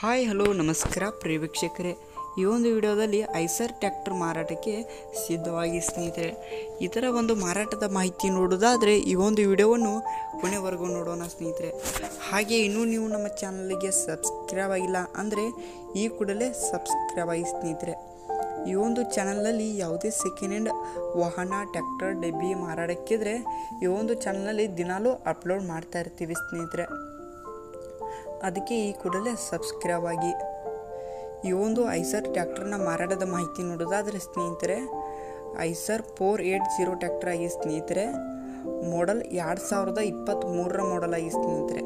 Hi hello ನಮಸ್ಕಾರ ಪ್ರಿಯ ವೀಕ್ಷಕರೇ, ಈ ಒಂದು ವಿಡಿಯೋದಲ್ಲಿ ಐಸರ್ ಟ್ರ್ಯಾಕ್ಟರ್ ಮಾರಾಟಕ್ಕೆ ಸಿದ್ಧವಾಗಿ ಸ್ನೇಹಿತರೆ. ಇದರ ಒಂದು ಮಾರಾಟದ ಮಾಹಿತಿ ನೋಡೋದಾದರೆ ಈ ಒಂದು ವಿಡಿಯೋವನ್ನು ಕೊನೆವರೆಗೂ ನೋಡೋಣ ಸ್ನೇಹಿತರೆ. ಹಾಗೆ ಇನ್ನೂ ನೀವು ನಮ್ಮ ಚಾನಲ್ಗೆ ಸಬ್ಸ್ಕ್ರೈಬ್ ಆಗಿಲ್ಲ ಅಂದರೆ ಈ ಕೂಡಲೇ ಸಬ್ಸ್ಕ್ರೈಬ್ ಆಗಿ ಸ್ನೇಹಿತರೆ. ಈ ಒಂದು ಚಾನಲ್ನಲ್ಲಿ ಯಾವುದೇ ಸೆಕೆಂಡ್ ಹ್ಯಾಂಡ್ ವಾಹನ ಟ್ರ್ಯಾಕ್ಟರ್ ಡಬ್ಬಿ ಮಾರಾಟಕ್ಕಿದ್ರೆ ಈ ಒಂದು ಚಾನಲ್ನಲ್ಲಿ ದಿನಾಲೂ ಅಪ್ಲೋಡ್ ಮಾಡ್ತಾ ಇರ್ತೀವಿ ಸ್ನೇಹಿತರೆ. ಅದಕ್ಕೆ ಈ ಕೂಡಲೇ ಸಬ್ಸ್ಕ್ರೈಬ್ ಆಗಿ. ಈ ಒಂದು ಐಸರ್ ಟ್ರ್ಯಾಕ್ಟರ್ನ ಮಾರಾಟದ ಮಾಹಿತಿ ನೋಡೋದಾದರೆ ಸ್ನೇಹಿತರೆ, ಐಸರ್ 480 ಟ್ರ್ಯಾಕ್ಟರ್ ಆಗಿ ಸ್ನೇಹಿತರೆ. ಮಾಡಲ್ 2023 ಮಾಡಲ್ ಆಗಿ ಸ್ನೇಹಿತರೆ.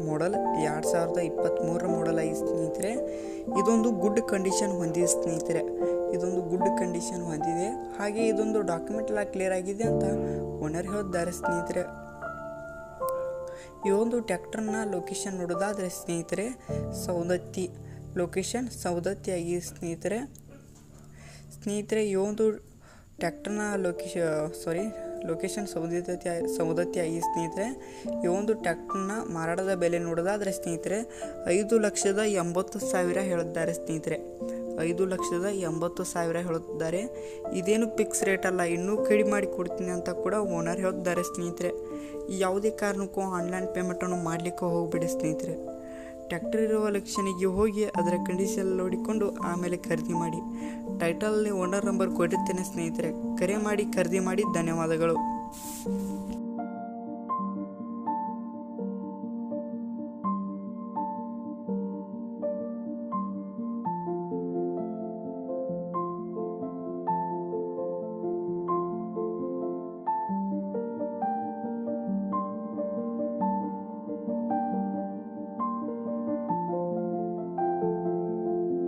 ಮಾಡಲ್ 2023 ಮಾಡಲ್ ಆಗಿ ಸ್ನೇಹಿತರೆ. ಇದೊಂದು ಗುಡ್ ಕಂಡೀಷನ್ ಹೊಂದಿದೆ ಸ್ನೇಹಿತರೆ. ಇದೊಂದು ಗುಡ್ ಕಂಡೀಷನ್ ಹೊಂದಿದೆ. ಹಾಗೆ ಇದೊಂದು ಡಾಕ್ಯುಮೆಂಟ್ ಎಲ್ಲ ಕ್ಲಿಯರ್ ಆಗಿದೆ ಅಂತ ಓನರ್ ಹೇಳಿದ್ದಾರೆ ಸ್ನೇಹಿತರೆ. ಈ ಒಂದು ಟ್ರ್ಯಾಕ್ಟರ್ನ ಲೊಕೇಶನ್ ನೋಡೋದಾದರೆ ಸ್ನೇಹಿತರೆ, ಸೌದತ್ತಿ ಲೊಕೇಶನ್ ಸೌದತ್ತಿ ಆಗಿ ಸ್ನೇಹಿತರೆ. ಈ ಒಂದು ಟ್ರ್ಯಾಕ್ಟರ್ನ ಲೊಕೇಶನ್ ಸೌದತ್ತಿ ಆಗಿ ಸ್ನೇಹಿತರೆ. ಈ ಒಂದು ಟ್ರ್ಯಾಕ್ಟರ್ನ ಮಾರಾಟದ ಬೆಲೆ ನೋಡೋದಾದರೆ ಸ್ನೇಹಿತರೆ 5,80,000 ಹೇಳಿದ್ದಾರೆ ಸ್ನೇಹಿತರೆ. 5,80,000 ಹೇಳುತ್ತಿದ್ದಾರೆ. ಇದೇನು ಫಿಕ್ಸ್ ರೇಟ್ ಅಲ್ಲ, ಇನ್ನೂ ಕಡಿಮೆ ಮಾಡಿ ಕೊಡ್ತೀನಿ ಅಂತ ಕೂಡ ಓನರ್ ಹೇಳಿದ್ದಾರೆ ಸ್ನೇಹಿತರೆ. ಯಾವುದೇ ಕಾರಣಕ್ಕೂ ಆನ್ಲೈನ್ ಪೇಮೆಂಟನ್ನು ಮಾಡಲಿಕ್ಕೆ ಹೋಗಬೇಡಿ ಸ್ನೇಹಿತರೆ. ಟ್ರ್ಯಾಕ್ಟರ್ ಇರುವ ಲೊಕೇಶನಿಗೆ ಹೋಗಿ ಅದರ ಕಂಡೀಷನ್ ನೋಡಿಕೊಂಡು ಆಮೇಲೆ ಖರೀದಿ ಮಾಡಿ. ಟೈಟಲಲ್ಲಿ ಓನರ್ ನಂಬರ್ ಕೊಟ್ಟಿರ್ತೇನೆ ಸ್ನೇಹಿತರೆ. ಕರೆ ಮಾಡಿ ಖರೀದಿ ಮಾಡಿ. ಧನ್ಯವಾದಗಳು.